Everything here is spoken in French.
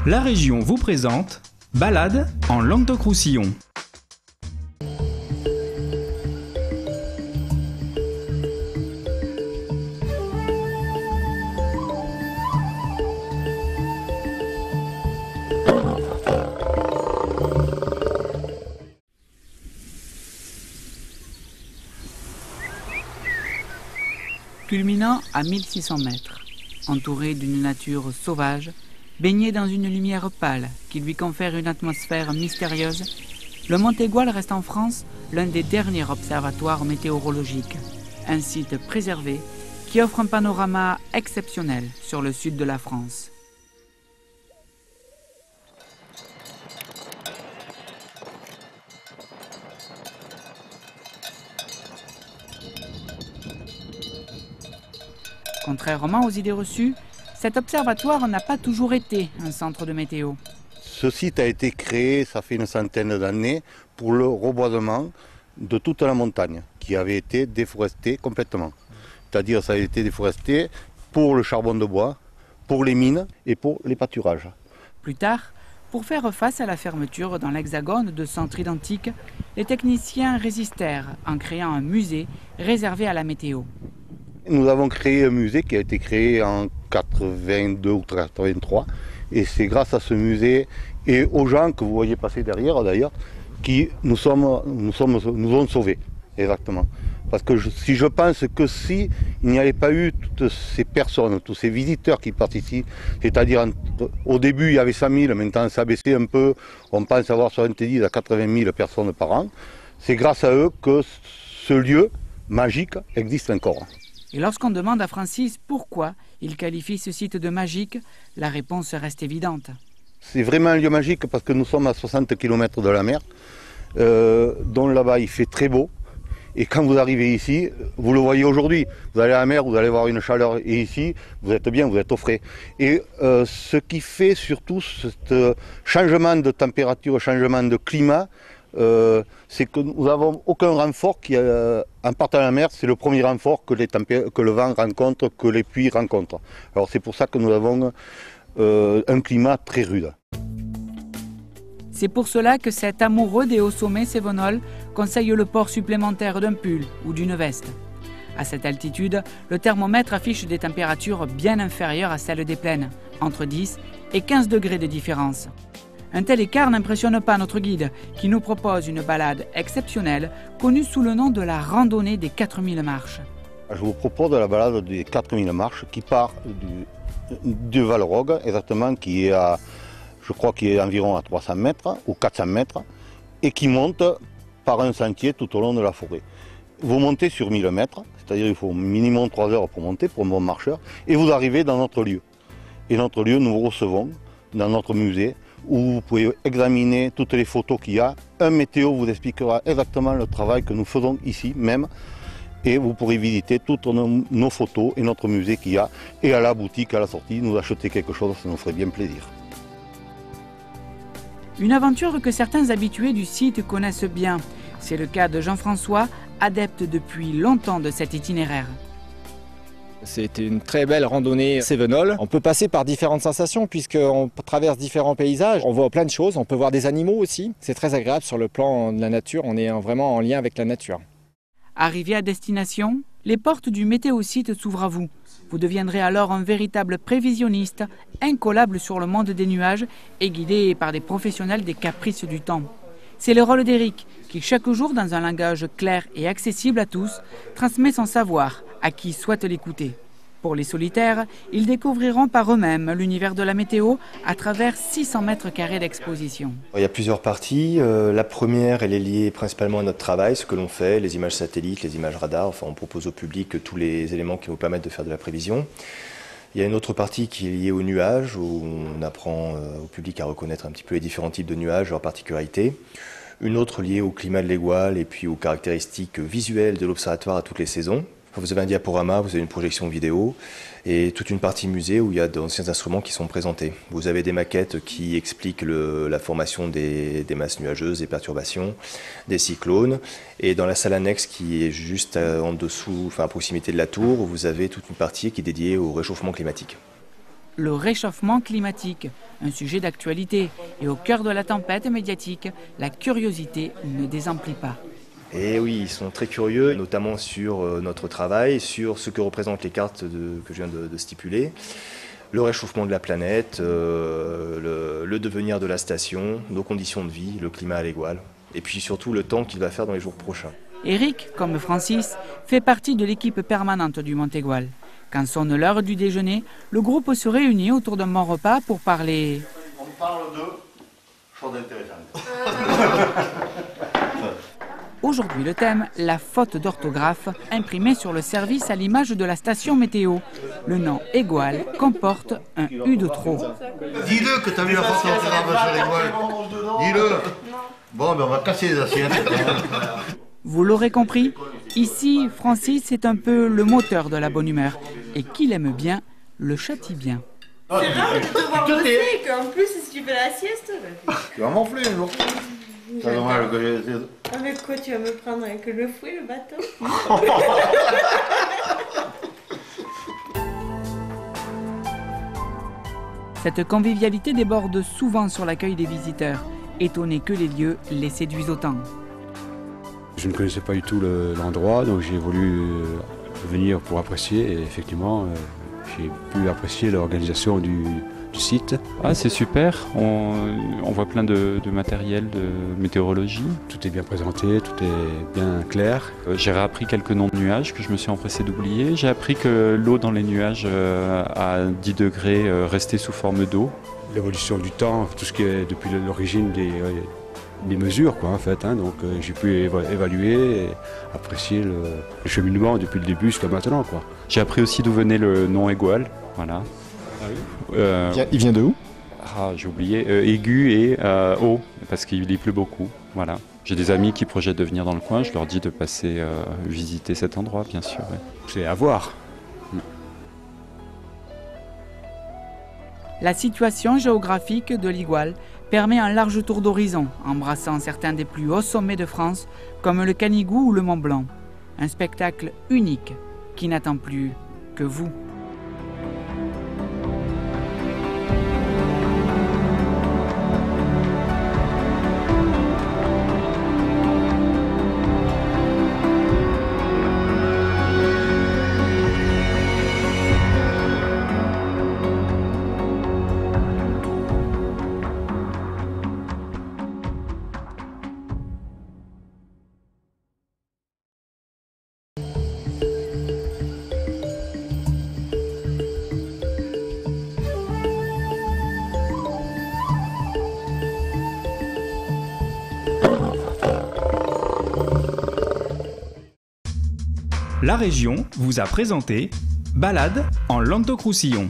La région vous présente Balade en Languedoc-Roussillon. Culminant à 1600 mètres, entouré d'une nature sauvage, baigné dans une lumière pâle qui lui confère une atmosphère mystérieuse, le Mont Aigoual reste en France l'un des derniers observatoires météorologiques, un site préservé qui offre un panorama exceptionnel sur le sud de la France. Contrairement aux idées reçues, cet observatoire n'a pas toujours été un centre de météo. Ce site a été créé, ça fait une centaine d'années, pour le reboisement de toute la montagne, qui avait été déforestée complètement. C'est-à-dire ça a été déforesté pour le charbon de bois, pour les mines et pour les pâturages. Plus tard, pour faire face à la fermeture dans l'Hexagone de centres identiques, les techniciens résistèrent en créant un musée réservé à la météo. Nous avons créé un musée qui a été créé en 82 ou 83 et c'est grâce à ce musée et aux gens que vous voyez passer derrière d'ailleurs qui nous ont sauvés. Exactement. Parce que si je pense que si il n'y avait pas eu toutes ces personnes, tous ces visiteurs qui participent, c'est-à-dire au début il y avait 100 000, maintenant ça a baissé un peu, on pense avoir 70 à 80 000 personnes par an, c'est grâce à eux que ce lieu magique existe encore. Et lorsqu'on demande à Francis pourquoi il qualifie ce site de magique, la réponse reste évidente. C'est vraiment un lieu magique parce que nous sommes à 60 km de la mer, dont là-bas il fait très beau. Et quand vous arrivez ici, vous le voyez aujourd'hui, vous allez à la mer, vous allez voir une chaleur, et ici, vous êtes bien, vous êtes au frais. Et ce qui fait surtout ce changement de température, changement de climat, c'est que nous n'avons aucun renfort en partant à la mer, c'est le premier renfort que le vent rencontre, que les pluies rencontrent. Alors c'est pour ça que nous avons un climat très rude. C'est pour cela que cet amoureux des hauts sommets cévenols conseille le port supplémentaire d'un pull ou d'une veste. À cette altitude, le thermomètre affiche des températures bien inférieures à celles des plaines, entre 10 et 15 degrés de différence. Un tel écart n'impressionne pas notre guide, qui nous propose une balade exceptionnelle, connue sous le nom de la randonnée des 4000 marches. Je vous propose la balade des 4000 marches qui part du Val-Rogue, exactement, qui est à, je crois qu'il est environ à 300 mètres ou 400 mètres, et qui monte par un sentier tout au long de la forêt. Vous montez sur 1000 mètres, c'est-à-dire qu'il faut minimum 3 heures pour monter, pour un bon marcheur, et vous arrivez dans notre lieu. Et notre lieu, nous vous recevons dans notre musée, où vous pouvez examiner toutes les photos qu'il y a. Un météo vous expliquera exactement le travail que nous faisons ici même. Et vous pourrez visiter toutes nos photos et notre musée qu'il y a. Et à la boutique, à la sortie, nous acheter quelque chose, ça nous ferait bien plaisir. Une aventure que certains habitués du site connaissent bien. C'est le cas de Jean-François, adepte depuis longtemps de cet itinéraire. C'était une très belle randonnée cévenole. On peut passer par différentes sensations puisqu'on traverse différents paysages. On voit plein de choses, on peut voir des animaux aussi. C'est très agréable sur le plan de la nature, on est vraiment en lien avec la nature. Arrivé à destination, les portes du météosite s'ouvrent à vous. Vous deviendrez alors un véritable prévisionniste, incollable sur le monde des nuages et guidé par des professionnels des caprices du temps. C'est le rôle d'Éric, qui chaque jour, dans un langage clair et accessible à tous, transmet son savoir à qui souhaite l'écouter. Pour les solitaires, ils découvriront par eux-mêmes l'univers de la météo à travers 600 mètres carrés d'exposition. Il y a plusieurs parties. La première, elle est liée principalement à notre travail, ce que l'on fait, les images satellites, les images radars. Enfin, on propose au public tous les éléments qui nous permettent de faire de la prévision. Il y a une autre partie qui est liée aux nuages, où on apprend au public à reconnaître un petit peu les différents types de nuages, leurs particularités. Une autre liée au climat de l'Aigoual et puis aux caractéristiques visuelles de l'observatoire à toutes les saisons. Vous avez un diaporama, vous avez une projection vidéo et toute une partie musée où il y a d'anciens instruments qui sont présentés. Vous avez des maquettes qui expliquent la formation des masses nuageuses, des perturbations, des cyclones. Et dans la salle annexe qui est juste en dessous, enfin à proximité de la tour, vous avez toute une partie qui est dédiée au réchauffement climatique. Le réchauffement climatique, Un sujet d'actualité et au cœur de la tempête médiatique, la curiosité ne désemplit pas. Et oui, ils sont très curieux, notamment sur notre travail, sur ce que représentent les cartes que je viens de stipuler, le réchauffement de la planète, le devenir de la station, nos conditions de vie, le climat à l'Aigoual, et puis surtout le temps qu'il va faire dans les jours prochains. Eric, comme Francis, fait partie de l'équipe permanente du Mont Aigoual. Quand sonne l'heure du déjeuner, le groupe se réunit autour d'un bon repas pour parler. On parle de choses intéressantes. Aujourd'hui, le thème, la faute d'orthographe, imprimée sur le service à l'image de la station météo. Le nom Aigoual comporte un U de trop. Dis-le que tu as vu la faute d'orthographe sur l'Aigoual. Dis-le. Bon, ben on va casser les assiettes. Vous l'aurez compris, ici, Francis est un peu le moteur de la bonne humeur. Et qu'il aime bien, le châtie bien. C'est rare de te voir bosser, qu'en plus, si tu fais la sieste... Tu vas m'enfler un jour. C'est dommage que j'ai... Avec quoi tu vas me prendre? Avec le fouet, le bâton? Cette convivialité déborde souvent sur l'accueil des visiteurs, étonnés que les lieux les séduisent autant. Je ne connaissais pas du tout l'endroit, donc j'ai voulu venir pour apprécier et effectivement j'ai pu apprécier l'organisation du site. Ah, c'est super, on voit plein de matériel de météorologie. Tout est bien présenté, tout est bien clair. J'ai réappris quelques noms de nuages que je me suis empressé d'oublier. J'ai appris que l'eau dans les nuages à 10 degrés restait sous forme d'eau. L'évolution du temps, tout ce qui est depuis l'origine des mesures, quoi, en fait. Hein, donc j'ai pu évaluer et apprécier le cheminement depuis le début jusqu'à maintenant, quoi. J'ai appris aussi d'où venait le nom Aigoual. Voilà. Il vient de où? Ah, j'ai oublié. Aigu et eau, parce qu'il y pleut beaucoup. Voilà. J'ai des amis qui projettent de venir dans le coin. Je leur dis de passer visiter cet endroit, bien sûr. Ouais. C'est à voir. La situation géographique de l'Aigoual permet un large tour d'horizon, embrassant certains des plus hauts sommets de France, comme le Canigou ou le Mont Blanc. Un spectacle unique qui n'attend plus que vous. La région vous a présenté Balade en Languedoc-Roussillon.